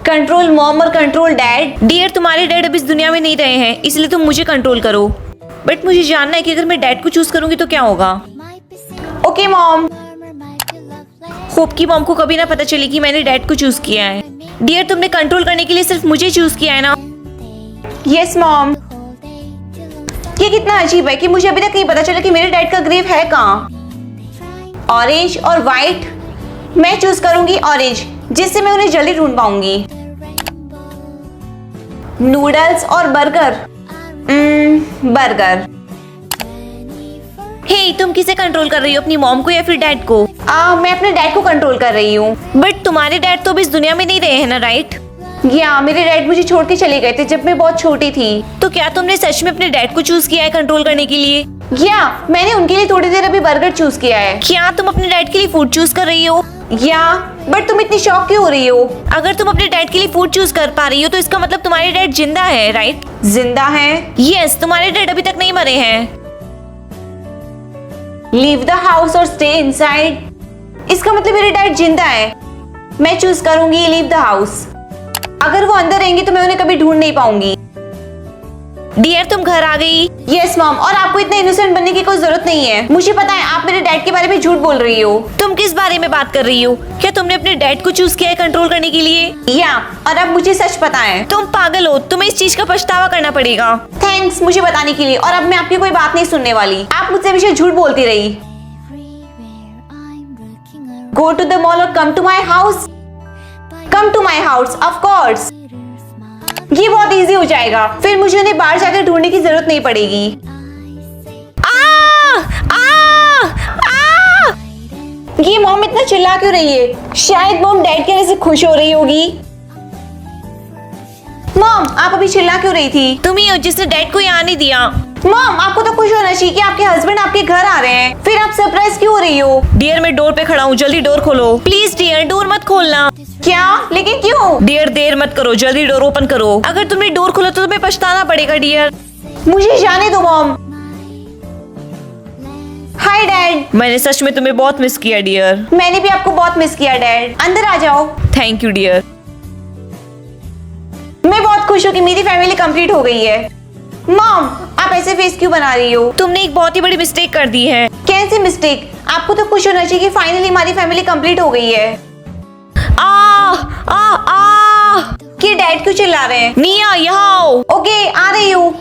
Control mom और control dad. Dear तुम्हारे dad अब इस दुनिया में नहीं रहे हैं, इसलिए तुम मुझे कंट्रोल करो। बट मुझे जानना है कि अगर मैं डैड को चूज करूंगी तो क्या होगा। Okay mom. होप की मॉम को कभी ना पता चले कि मैंने डैड को चूज किया है। डियर तुमने कंट्रोल करने के लिए सिर्फ मुझे चूज किया है ना। Yes mom. ये कितना अजीब है कि मुझे अभी तक नहीं पता चला कि मेरे डैड का ग्रेव है कहाँ। ऑरेंज और व्हाइट, मैं चूज करूंगी ऑरेंज, जिससे मैं उन्हें जल्दी ढूंढ पाऊंगी। नूडल्स और बर्गर। बर्गर। हे तुम किसे कंट्रोल कर रही हो, अपनी मॉम को या फिर डैड को? मैं अपने डैड को कंट्रोल कर रही हूँ। बट तुम्हारे डैड तो अब इस दुनिया में नहीं रहे हैं ना, राइट? या मेरे डैड मुझे छोड़ के चले गए थे जब मैं बहुत छोटी थी। तो क्या तुमने सच में अपने डैड को चूज किया है कंट्रोल करने के लिए? या मैंने उनके लिए थोड़ी देर अभी बर्गर चूज किया है। क्या तुम अपने डैड के लिए फूड चूज कर रही हो? या बट तुम इतनी शॉक क्यों हो रही हो? अगर तुम अपने डैड के लिए फूड चूज कर पा रही हो तो इसका मतलब तुम्हारे डैड जिंदा है, राइट? जिंदा है? यस, तुम्हारे डैड अभी तक नहीं मरे हैं। लीव द हाउस और स्टे इनसाइड। इसका मतलब मेरे डैड जिंदा है। मैं चूज करूंगी लीव द हाउस। अगर वो अंदर रहेंगे तो मैं उन्हें कभी ढूंढ नहीं पाऊंगी। डियर तुम घर आ गई। यस मॉम, और आपको इतना इनोसेंट बनने की कोई जरूरत नहीं है। मुझे पता है आप मेरे डैड के बारे में झूठ बोल रही हो। तुम किस बारे में बात कर रही हो? क्या तुमने अपने डैड को चूज किया है कंट्रोल करने के लिए? या और अब मुझे सच पता है। तुम पागल हो, तुम्हें इस चीज का पछतावा करना पड़ेगा। थैंक्स मुझे बताने के लिए, और अब मैं आपकी कोई बात नहीं सुनने वाली। आप मुझसे हमेशा झूठ बोलती रही। गो टू द मॉल और come to my house. Come to my house of course. ये बहुत इजी हो जाएगा, फिर मुझे उन्हें बाहर जाकर ढूंढने की जरूरत नहीं पड़ेगी। ये मॉम इतना चिल्ला क्यों रही है? शायद मॉम डैड के आने से खुश हो रही होगी। मॉम आप अभी चिल्ला क्यों रही थी? तुम ही हो जिसने डैड को यहाँ नहीं दिया। मॉम आपको तो खुश होना चाहिए कि आपके हस्बैंड आपके घर आ रहे हैं, फिर आप सरप्राइज क्यों हो रही हो? डियर मैं डोर पे खड़ा हूँ, जल्दी डोर खोलो। प्लीज डियर डोर मत खोलना। क्या? लेकिन क्यों? डियर देर मत करो, जल्दी डोर ओपन करो। अगर तुमने डोर खोला तो तुम्हें पछताना पड़ेगा डियर। मुझे जाने दो मॉम। Hi dad. मैंने सच में तुम्हें बहुत मिस किया डियर। मैंने भी आपको बहुत मिस किया डैड। अंदर आ जाओ। Thank you dear. मैं बहुत खुश हूँ कि मेरी फैमिली कंप्लीट हो गई है। मॉम आप ऐसे फेस क्यों बना रही हो? तुमने एक बहुत ही बड़ी मिस्टेक कर दी है। कैसी मिस्टेक? आपको तो खुश होना चाहिए कि फाइनली हमारी फैमिली कंप्लीट हो गई है। कि डैड क्यों चिल्ला रहे हैं? निया यहाँ आओ। ओके आ रही हूँ।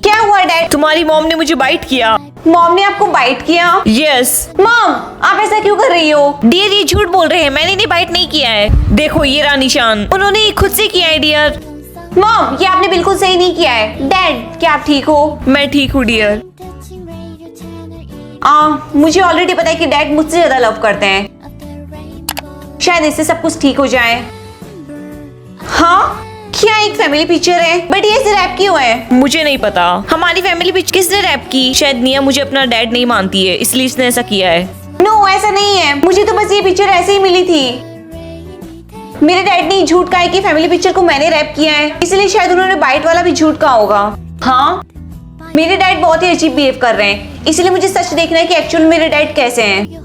क्या हुआ डैड? तुम्हारी मॉम ने मुझे बाइट किया। मॉम ने आपको बाइट किया? यस। मॉम आप ऐसा क्यों कर रही हो? डियर ये झूठ बोल रहे हैं, मैंने इन्हें बाइट नहीं किया है। देखो ये रहा निशान, उन्होंने ये खुद से किया है डियर। मॉम ये आपने बिल्कुल सही नहीं किया है। डैड क्या आप ठीक हो? मैं ठीक हूँ डियर। मुझे ऑलरेडी पता है कि डैड मुझसे ज्यादा लव करते हैं। शायद इससे सब कुछ ठीक हो जाए। हाँ क्या एक फैमिली पिक्चर है? बट ये ऐसे रैप क्यों है? मुझे नहीं पता। हमारी फैमिली पिक्चर किसने रैप की? शायद निया मुझे अपना डैड नहीं मानती है, इसलिए इसने ऐसा किया है। नो ऐसा नहीं है, मुझे तो बस ये पिक्चर ऐसे ही मिली थी। मेरे डैड ने झूठ कहा है कि फैमिली पिक्चर को मैंने रैप किया है, इसलिए शायद उन्होंने बाइट वाला भी झूठ कहा होगा। हाँ मेरे डैड बहुत ही अजीब बिहेव कर रहे हैं, इसलिए मुझे सच देखना है कि एक्चुअल मेरे डैड कैसे हैं।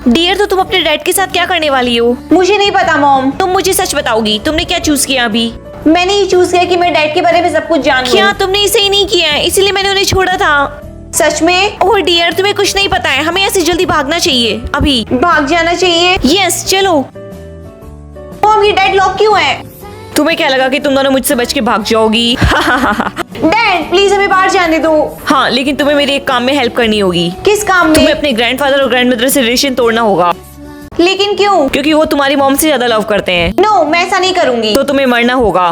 डियर तो तुम अपने डैड के साथ क्या करने वाली हो? मुझे नहीं पता मॉम। तुम मुझे सच बताओगी तुमने क्या चूज किया अभी? मैंने ये चूज किया कि मैं डैड के बारे में सब कुछ जान लूं। क्या तुमने इसे ही नहीं किया है, इसीलिए मैंने उन्हें छोड़ा था? सच में? ओह डियर तुम्हें कुछ नहीं पता है, हमें ऐसे जल्दी भागना चाहिए। अभी भाग जाना चाहिए? यस चलो। मॉम ये डैड लॉक क्यों है? तुम्हें क्या लगा कि तुम दोनों मुझसे बच के भाग जाओगी? डैड प्लीज हमें बाहर जाने दो। हाँ लेकिन तुम्हें मेरे एक काम में हेल्प करनी होगी। किस काम में? तुम्हें अपने ग्रैंडफादर और ग्रैंडमदर से रिलेशन तोड़ना होगा। लेकिन क्यों? क्योंकि वो तुम्हारी मॉम से ज्यादा लव करते हैं। नो मैं ऐसा नहीं करूंगी। तो तुम्हें मरना होगा।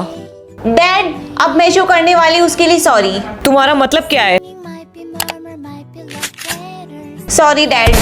डैड अब मैं जो करने वाली हूँ उसके लिए सॉरी। तुम्हारा मतलब क्या है? Sorry dad.